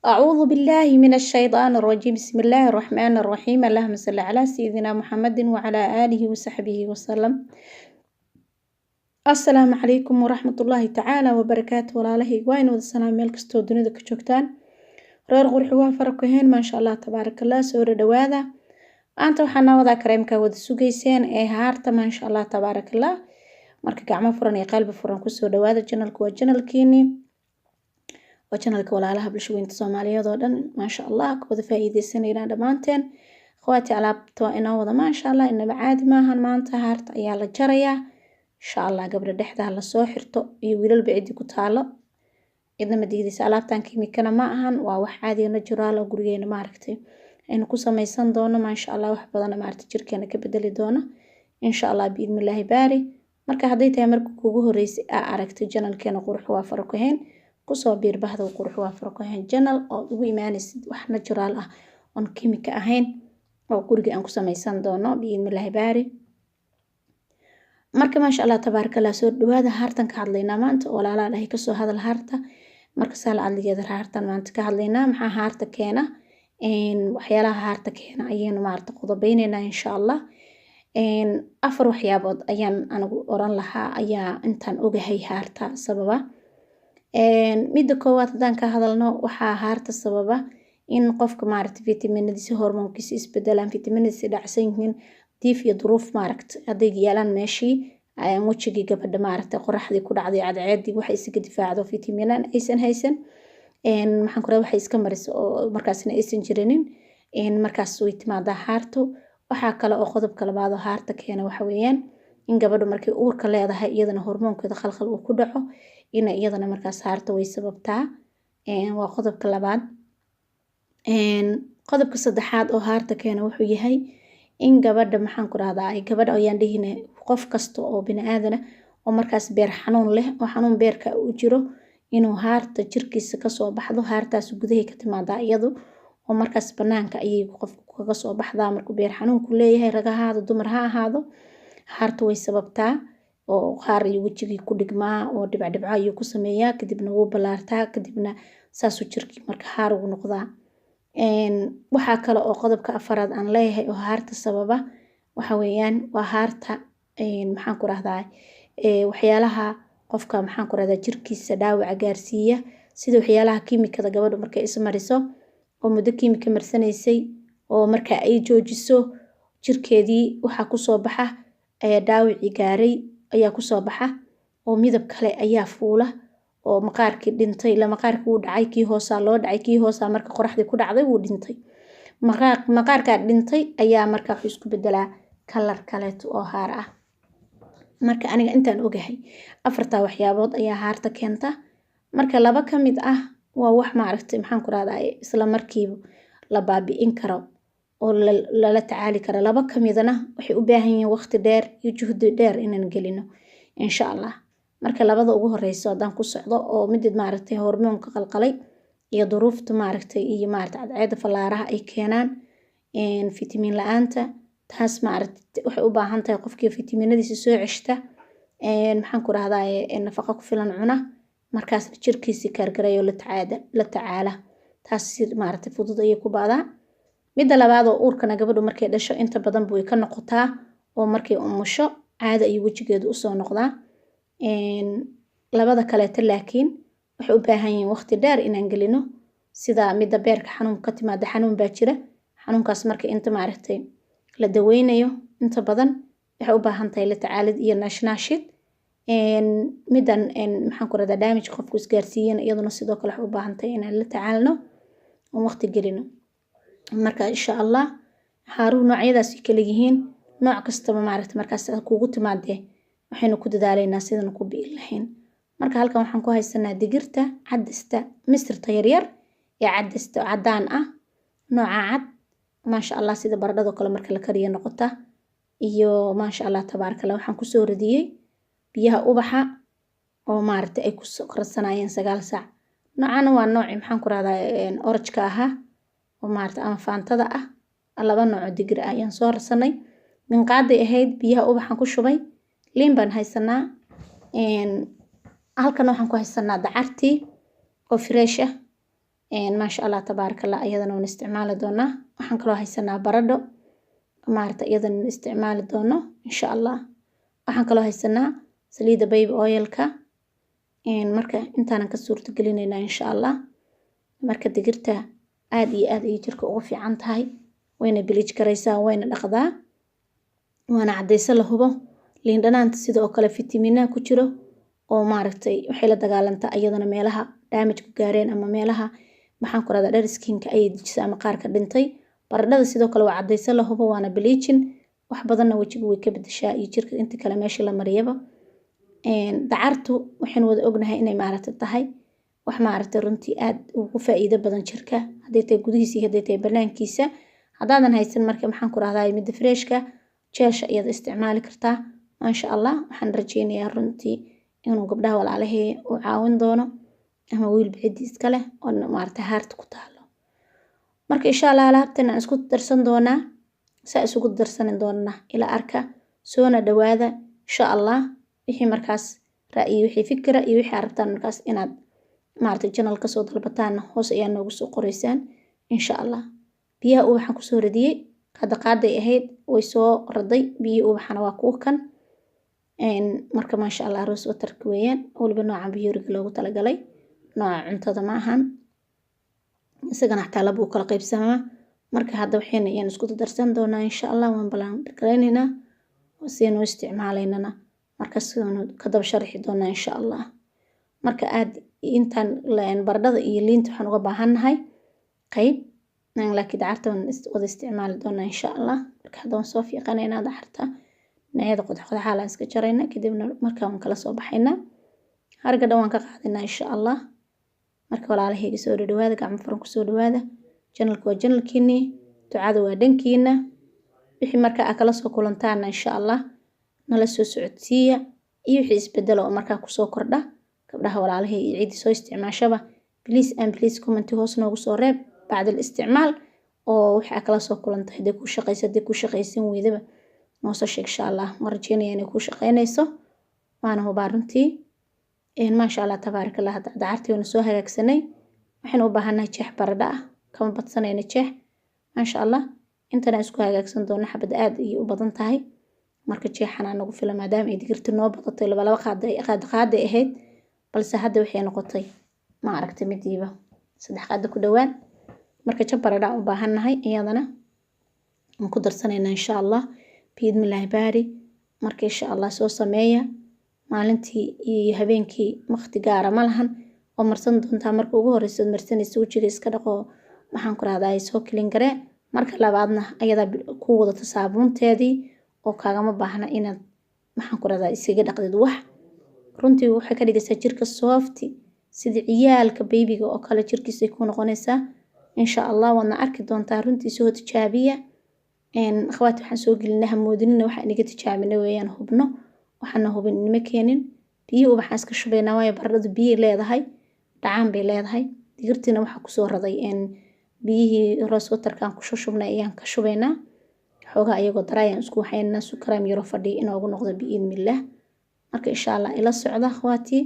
أعوذ بالله من الشيطان الرجيم بسم الله الرحمن الرحيم اللهم صل على سيدنا محمد وعلى آله وصحبه وسلم السلام عليكم ورحمة الله تعالى وبركاته ولاله وين السلام ميل كستو دنيدا كجوجتان reer qurxi waa farakaheen maasha Allah tabarakallah soo dhawaada maanta waxaan wadaa kareemka wada sugayseen ee haarta maasha Allah tabarakallah marka gacmo furan iyo qalbi furan ku soo dhawaada channelku waa channelkiini waa channelka walaalaha bulshooyinka Soomaaliyeed oo dhan maasha Allah ka wada faa'iideysanayna dhamaanteen khawati alaabta inoo wada maasha Allah inaba caadi maahan maanta haarta ayaa la jarayaa insha Allah gabdha dhexda la soo xirto iyo wiilal bacidi ku taalo idna madiidisa alaabtan kiimikana ma ahan waa wax caadi ah natural oo gurigeena ma aragtay aynu ku samaysan doono maasha Allah wax badan ma aragtay jirkeena ka bedeli doono insha Allah biidmilaahi baari marka haday tahay marka kuugu horeysay aragtay channelkeena qurux waa farakaheen ku soo biir bahda qurux waa farakaheen channel oo ugu iimaanaysid wax natural ah oo kiimika ahayn oo guriga aan ku samaysan doono biidmilaahi baari marka maasha Allah tabarakallah soo dhawaada haartan ka hadlaynaa maanta walaalaha ilahay ka soo hadal haarta marka saal adligeeda haartan maanta ka hadlaynaa maxaa haarta keena waxyaalaha haarta keena ayaynu maarta qodobaynayna insha Allah afar waxyaabood ayaan anigu oran lahaa ayaa intaan ogahay haarta sababa midda koowaad hadaan ka hadalno waxaa haarta sababa in qofka maarta fitamiinadiisa hormoonkiisa isbedelaan fitamiinadiisa dhacsan yihiin diif iyo duruuf maaragta haday yaalaan meeshii ayaan wajigii gabadha maaragta qoraxdii ku dhacday cadceedii waxay isaga difaacdo fitamiinaan aysan haysan maxaan ku raad waxay iska mariso oo markaasna aysan jirinin markaas way timaadaa haartu waxaa kale oo qodobka labaad oo haarta keena waxa weeyaan in gabadhu markay uurka leedahay iyadana hormoonkeeda khalkhal uu ku dhaco in iyadana markaas haarta way sababtaa waa qodobka labaad qodobka saddexaad oo haarta keena wuxuu yahay in gabadha maxaan ku raahdaa ay gabadha ayaan dhihine qof kasta oo bini aadana oo markaas beer xanuun leh oo xanuun beerka u jiro inuu haarta jirkiisa ka soo baxdo haartaas gudaha ka timaada iyadu oo markaas banaanka ayay qofku kaga soo baxdaa markuu beer xanuun ku leeyahay rag ha ahaado dumar ha ahaado haarta way sababtaa oo qaar iyo wajigii ku dhigmaa oo dhibco ayuu ku sameeyaa kadibna wuu balaartaa kadibna saasuu jirkii marka haar ugu noqdaa waxaa kale oo qodobka afaraad aan leeyahay oo haarta sababa waxa weeyaan waa haarta maxaan ku raahdaa waxyaalaha qofka maxaan ku raahdaa jirkiisa dhaawac gaarsiiya sida waxyaalaha kiimikada gabadhu markay ismariso oo muddo kiimika marsanaysay oo marka ay joojiso jirkeedii waxa ku soo baxa dhaawaci gaaray ayaa ku soo baxa oo midab kale ayaa fuula oo maqaarkii dhintay la maqaarkii uu dhacay kii hoosa loo dhacay kii hoosa marka qoraxdii ku dhacday uu dhintay maqaarka dhintay ayaa marka wax isku bedelaa kalar kale oo haar ah marka aniga intaan ogahay afarta waxyaabood ayaa haarta keenta marka laba kamid ah waa wax ma aragtay maxaan ku raahdaa isla markiiba la baabi'in karo oo la tacaali karo laba kamidna waxay u baahan yihiin waqti dheer iyo juhdi dheer inaan gelino insha Allah marka labada ugu horeyso hadaan ku socdo oo midid maaragtay hormoonka qalqalay iyo duruufta maaragtay iyo maaragtay cadceeda falaaraha ay keenaan fitamiin la'aanta taas maaragtay waxay u baahan tahay qofkii fitamiinadiisa soo ceshta maxaan ku raahdaa nafaqo ku filan cuna markaas jirkiisa kargarayo la tacaala taas maaragtay fudud ay ku baadaa midda labaad oo uurkana gabadhu markay dhasho inta badan way ka noqotaa oo markay umusho caada ay wajigeedu u soo noqdaa labada kale laakiin waxay u baahan yihiin waqti dheer inaan gelino sida midda beerka xanuun ka timaada xanuun baa jira xanuunkaas marka inta maaragtay la daweynayo inta badan waxay u baahan tahay la tacaalid iyo naashnaashid midan maxaan ku raahdaa damage qofku isgaarsiiyeen iyaduna sidoo kale waxay u baahan tahay inaan la tacaalno oo waqti gelino marka insha Allah haaruhu noocyadaas kala yihiin nooc kastaba maaragtay markaas kuugu timaadee waxaynu ku dadaalaynaa sidaan ku biil lahayn marka halkan waxaan ku haysanaa digirta cadista misirta yaryar ee cadista cadaan ah nooca cad maasha Allah sida baradhada kale marka la kariyo noqota iyo maasha Allah tabarakallah waxaan ku soo radiyay biyaha ubaxa oo maaragtay ay ku karsanayeen 9 saac noocan waa nooc maxaan ku raahdaa orange ka aha oo maaragtay ama faantada ah laba nooc digir ah ayaan soo rarsanay min qaaday ahayd biyaha ubaxan ku shubay liin baan haysanaa halkan waxaan ku haysanaa dacartii oo fresh ah maasha allah tabaarakallah iyadana waan isticmaali doonaa. Waxaan kaloo haysanaa baradho maaragta iyadana isticmaali doono insha allah. Waxaan kaloo haysanaa saliida baby oilka marka intaanan ka suurta gelinaynaa insha allah. Marka digirta aad iyo aad ay jirka ugu fiican tahay, wayna bleach garaysaa, wayna dhaqdaa, waana cadayso la hubo. Liin dhanaanta sidoo kale fitamiina ku jiro oo maaragtay waxay la dagaalantaa iyadana meelaha damage ku gaareen ama meelaha maxaan ku radaa dhar skinka ay dijisaa ama qaarka dhintay. Baradhada sidoo kale waa cadayso la hubo, waana bleaching, wax badanna wajiga way ka bedeshaa iyo jirka inta kale meesha la mariyaba. Dacartu waxaan wada ognahay inay maaragtay tahay wax maaragtay runtii aad ugu faa'iido badan jirka, hadday tahay gudihiisa iyo hadday tahay banaankiisa. Haddaadan haysan marka maxaan ku rahdaa midda freshka jeesha iyada isticmaali kartaa. Maasha allah waxaan rajaynayaa runtii inuu gabdhaha walaalahay u caawin doono ama wiil bixidii iska leh oo maaragtay haarta ku taalo. Marka insha allah alaabtan aan isku darsan doonaa, saa isugu darsanin doonaa ila arka soona dhawaada insha allah. wixii markaas ra'yi wixii fikra iyo wixii arabtaan markaas inaad maaragtay channel ka soo dalbataan hoos ayaa noogu soo qoraysaan insha allah. biyaha waxaan ku soo radiyay qaaday ahayd way soo raday biyo waxana waa kuwa kan marka maasha allah rose water weeyaan waliba nooca biyooriga loogu talagalay nooca cuntada ma ahan isagana xataa laba kala qaybsamaa. marka hadda waxayna ayaan isku darsan doonaa insha allah. waan balan dhaqaynayna wasiino isticmaalaynana markaas ka daba sharxi doonaa insha allah. marka aad intaan baradhada iyo liinta waxaan uga baahanahay qayb laakiin dacarta wada isticmaali doonaa insha allah. marka hadda waan soo fiiqanaynaa dacarta nayada qodaxda la iska jarayna kadibna marka waan kala soo baxaynaa. harga dhawaan ka qaadinaa insha allah. marka walaalahayga soo dhawaada gacmo furan ku soo dhawaada. channelku waa channelkiini, ducada waa dhankiina. wixii marka aad kala soo kulantaana insha allah nala soo socodsiiya iyo wixii isbedelo oo markaa ku soo kordha gabdhaha walaalahay iyo ciidi soo isticmaashaba please comment hoos noogu soo reeb bacda isticmaal oo wixii aad kala soo kulantay hadii ku shaqayso hadii ku shaqaysan weydaba noo soo sheeg insha allah. ma rajaynaya inay ku shaqaynayso waana hubaa runtii maasha allah tabaarakallah. dacartii soo hagaagsanay waxaan u baahanahay jeex baradho ah kama badsanayna jeex maasha allah. intana isku hagaagsan doona xabad aad iyo u badan tahay marka jeexana nagu filan maadaama ay digirta noo badatay laba qaad ahayd balse hadda waxay noqotay ma aragtay midiiba 3 qaad ku dhawaan. marka jeex baradho u baahanahay iyadana aan ku darsanayna insha allah biidmilaahi baari. marka insha allah soo sameeya maalintii iyo habeenkii waqti gaar ah ma lahan oo marsan doontaa. marka ugu horeyso marsanayso wajiga iska dhaqo maxaan ku raahdaa soo kilin garee. marka labaadna ayada ku wadata saabuunteedii oo kaagama baahna inaad maxaan ku raahdaa isaga dhaqdid wax. runtii waxay ka dhigaysaa jirka soft sidii ciyaalka babyga oo kale jirkiisa ku noqonaysaa insha allah. wadna arki doontaa runtii soo tijaabiya. akhwaati waxaan soo gelinahay moodinina waxa inaga tijaabina weeyaan hubno waxaana hubin inima keenin. biyo waxaan iska shubaynaa waayo baradhadu biyo leedahay dhacaan bay leedahay. digirtina waxa ku soo raday biyihii rose waterkan ku shubnay ayaan ka shubaynaa xoogaa ayagoo darayaan isku waxaynaa sukaram yaro fadhi inoogu noqdo biidmillah. marka insha allah ila socda akhwaati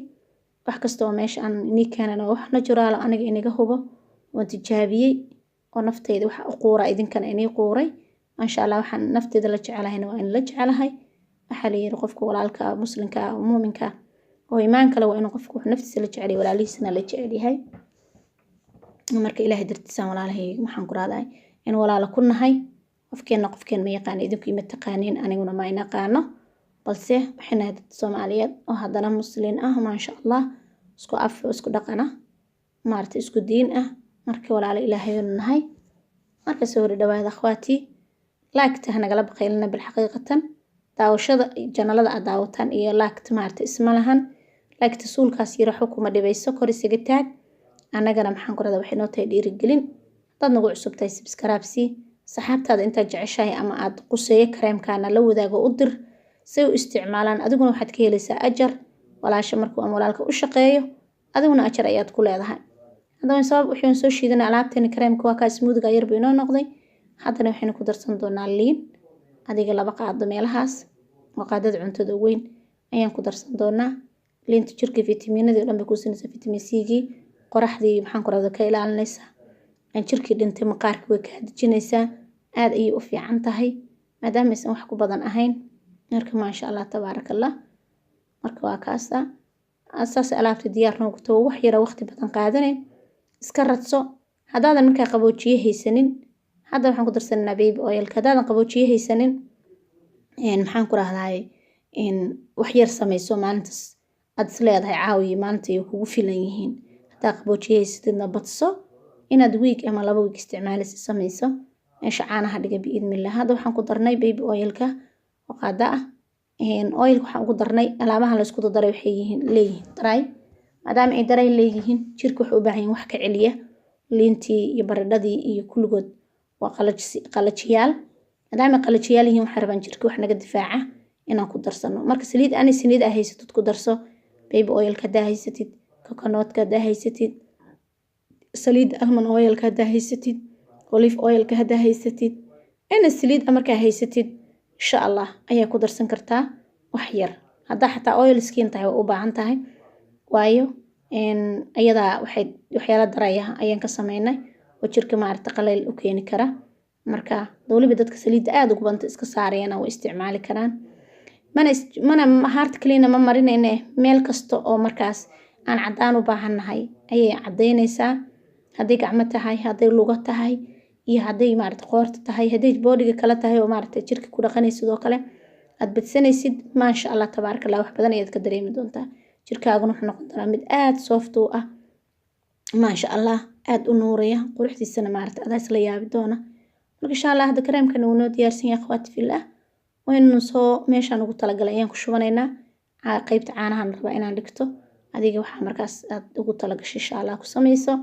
wax kasta oo meesha aan inii keenana wax najuraalo aniga inaga hubo waan tijaabiyey oo naftayda waxa u quura idinkana inii quuray maasha allah. waxaan naftayda la jecelahayna waa in la jecelahay. waxa la yiri qofka walaalka muslimka muuminka oo iimaan kale waa inuu qofku naftiisa la jecel yahay walaalihiisana la jecel yahay. marka ilaahay dartiisa walaalahay waxaan ku raadahay in walaalo ku nahay qofkeen ma yaqaan idinku ima taqaaniin aniguna ma inaqaano balse waxaan nahay dad Soomaaliyeed oo haddana muslimiin ah maasha allah isku af isku dhaqana maartay isku diin ah. marka walaalo ilaahay nahay. marka soo dhawaada akhwaati laagta nagala baqaylna bil xaqiiqatan daawashada janalada aad daawataan iyo laagta maartay isma lahan laagta suulkaas yara xukuma dhibayso kor isaga taag. anagana maxaan ku radaa waxay noo tahay dhiirigelin. dad nagu cusubtay subscribe si saxaabtaada inta jeceshahay ama aad quseeyo kareemkaana la wadaago u dir si u isticmaalaan adiguna waxaad ka helaysaa ajar walaasha markuu ama walaalka u shaqeeyo adiguna ajar ayaad ku leedahay. haddaba sabab waxaan soo shiidanay alaabteena kareemka waa ka smoothga yar bay noo noqday. haddana waxaynu ku darsan doonaa liin adiga 2 qaado meelahaas oo qaadada cuntada weyn ayaan ku darsan doonaa. liinta jirka fitamiinada oo dhan bay ku siinaysaa vitamin C qoraxdii maxaan ku rahdaa ka ilaalinaysaa jirkii dhintay maqaarka way ka hadijinaysaa aad ayay u fiican tahay maadaama aysan wax ku badan ahayn marka maasha Allah tabaarakallah marka waa kaasa asaas alaabta diyaar noqoto wax yara waqti badan qaadanay iska radso hadaadan markaa qaboojiye haysanin hadda waxaan ku darsanaynaa baby oil hadaadan qaboojiye haysanin maxaan ku rahdaa wax yar samayso maalintaas aad isleedahay caawiye maalinta ay kugu filan yihiin hadaa qaboojiye haysatidna badso inaad week ama 2 week isticmaalaysa samayso meesha caanaha dhiga biidmillah hadda waxaan ku darnay baby oilka oo qaada ah oil waxaan ugu darnay alaabaha la isku daray waxay leeyihiin dry maadaama ay dry leeyihiin jirka wuxuu u baahan yahay wax ka celiya liintii iyo baradhadii iyo kulligood waa qalajiyaal maadaama qalajiyaal yihiin waxay rabaan jirka wax naga difaaca inaan ku darsano marka saliid aa haysatid ku darso baby oilka hadaa haysatid coconut-ka hadaa haysatid saliid almond oilka hadaa haysatid olive oilka hadaa haysatid saliid markaa haysatid insha Allah ayaa ku darsan kartaa wax yar hadaa xataa oil skin tahay u baahan tahay waayo ayada waxyaala daraya ayaan ka sameynay oo jirka maarta qaleel u keeni kara marka dawliba dadka saliid aad ugu banta iska saarayana way isticmaali karaan mana heart cleaner ma marinayne meel kasta oo markaas aan cadaan u baahanahay ayay cadeynaysaa haday gacmo tahay haday lugo tahay iyo haday maarta qoorta tahay haday boodiga kala tahay oo maarta jirka ku dhaqanaysid sidoo kale aad badsanaysid ma sha Allah tabaarakallah wax badan ayaad ka dareemi doontaa jirkaaguna wuxuu noqon doonaa mid aad soft u ah ma sha Allah aad u nuuraya quruxdiisana maarta aad isla yaabi doona marka insha Allah hada kareemkan uu noo diyaarsan yahay akhwaati fillah waynu soo meeshan ugu talagalay ayaan ku shubanaynaa qaybta caanahan raba inaan dhigto adiga waxa markaas aad ugu talagashay insha Allah ku sameeyso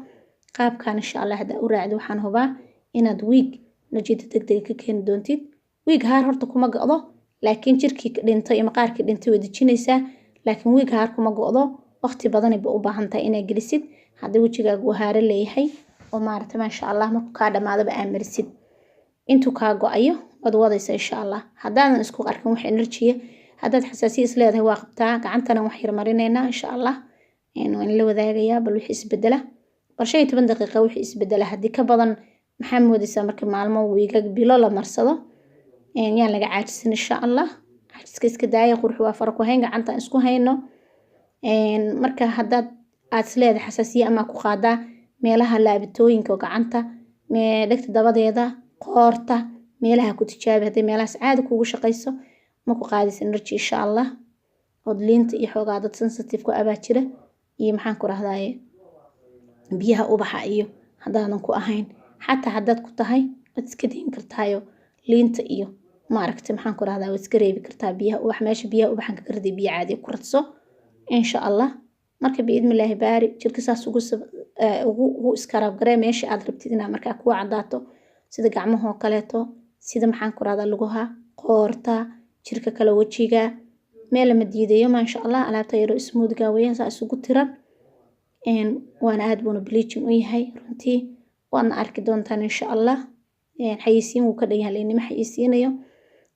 qaabkan insha Allah hada u raacdo waxaan hubaa inaad week natiijo degdeg ka keeni doontid week haar horta kuma go'do laakiin jirkii dhintay iyo maqaarkii dhintay way dejinaysaa laakiin week haar kuma go'do waqti badan ay u baahan tahay inaad gelisid hadii wajigaagu haare leeyahay oo maarta ma sha Allah markuu ka dhamaado ba aamirisid intuu ka go'ayo wad wadaysa insha Allah hadaan isku arkin wax energy hadaad xasaasiyad isleedahay waa qabtaa gacantana wax yar marineynaa insha Allah waan la wadaagayaa bal wixii isbedela bal 15 daqiiqo wixii isbedela hadii ka badan maxaa moodaysaa markii maalmo weegag bilo la marsado yaan laga caajisin insha Allah iska daaya qurux waa farq wahayn gacanta isku hayno marka hadaad aad isleedahay xasaasiyad ama ku qaadaa meelaha laabitooyinka gacanta dhegta dabadeeda qoorta meelaha ku tijaabi haday meelahaas caadi kugu shaqeyso ma ku qaadis energy insha Allah oo liinta iyo xoogaa dad sensitive ku abaajira iyo maxaan ku rahdaaye biyaha ubaxa iyo hadaadan ku ahayn xataa hadaad ku tahay wad iska diin kartaayo liinta iyo ma aragtay maxaan ku rahdaa wad iska reebi kartaa biyaha ubax meesha biyaha ubaxan ka garday biyo caadi ku radso insha Allah marka biidmilaahi baari jirka saas ugu iskaraab garee meesha aad rabtid inaad markaa ku cadaato sida gacmaha oo kaleeto sida maxaan ku rahdaa lugaha qoorta jirka kala wajiga meel ma diidayo ma sha Allah alaabta yaro smooth ga weeyaan saas ugu tiran waana aad buu bleaching u yahay runtii waana arki doontaan insha Allah xayisiin uu ka dhayahay inima xayisiinayo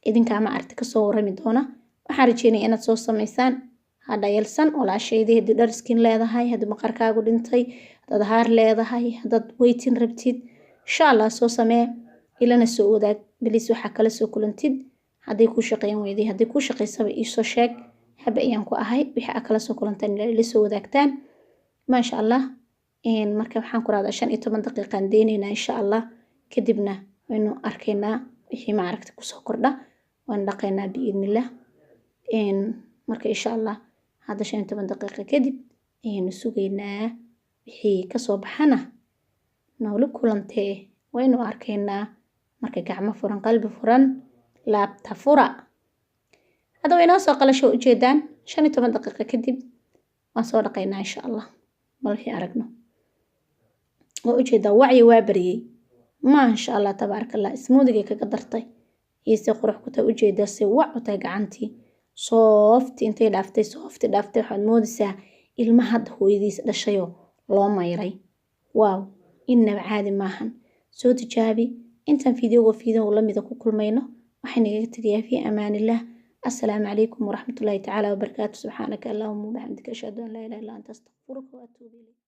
idinka ma arti ka soo warami doona waxaan rajeynayaa inaad soo sameysaan hada yelsan oo la sheeday hadii dhar skin leedahay hadii maqaarkaagu dhintay hadad haar leedahay hadad weytin rabtid insha Allah soo samee ilana soo wadaag bilis waxa kala soo kulantid hadii ku shaqeyn weydii hadii ku shaqeysaba ii soo sheeg haba ayaan ku ahay wixii kala soo kulantaan la soo wadaagtaan ma sha Allah marka waxaan ku raada 15 daqiiqan deynayna insha Allah kadibna waynu arkaynaa wixii ma aragtay ku soo kordha waan dhaqaynaa biidnillah marka insha Allah hada 15 daqiiqo kadib ayaynu sugaynaa wixii ka soo baxana noolu kulantee waynu arkaynaa marka gacmo furan qalbi furan laabta fura hada wayna soo qalasho u jeedaan 15 daqiiqo kadib waan soo dhaqaynaa insha Allah wixii aragno oo u jeeda wacyi waa bariyay ma sha Allah tabaarakallah ismoodiga kaga dartay iyo si qurux ku taa u jeeda si wac u tahay gacantii soft intay dhaaftay waxaad moodaysaa ilmaha hooyadiis dhashayo loo mayray waaw inna caadi maahan soo tijaabi intaan fiidiyowga la mid ku kulmayno waxaan inaga tagayaa fi amaanillah assalaamu calaykum waraxmatullaahi tacaala wabarakaatuh subxaanaka allahumma wa bihamdika ashhadu an laa ilaaha illa anta astaghfiruka wa atuubu ilayk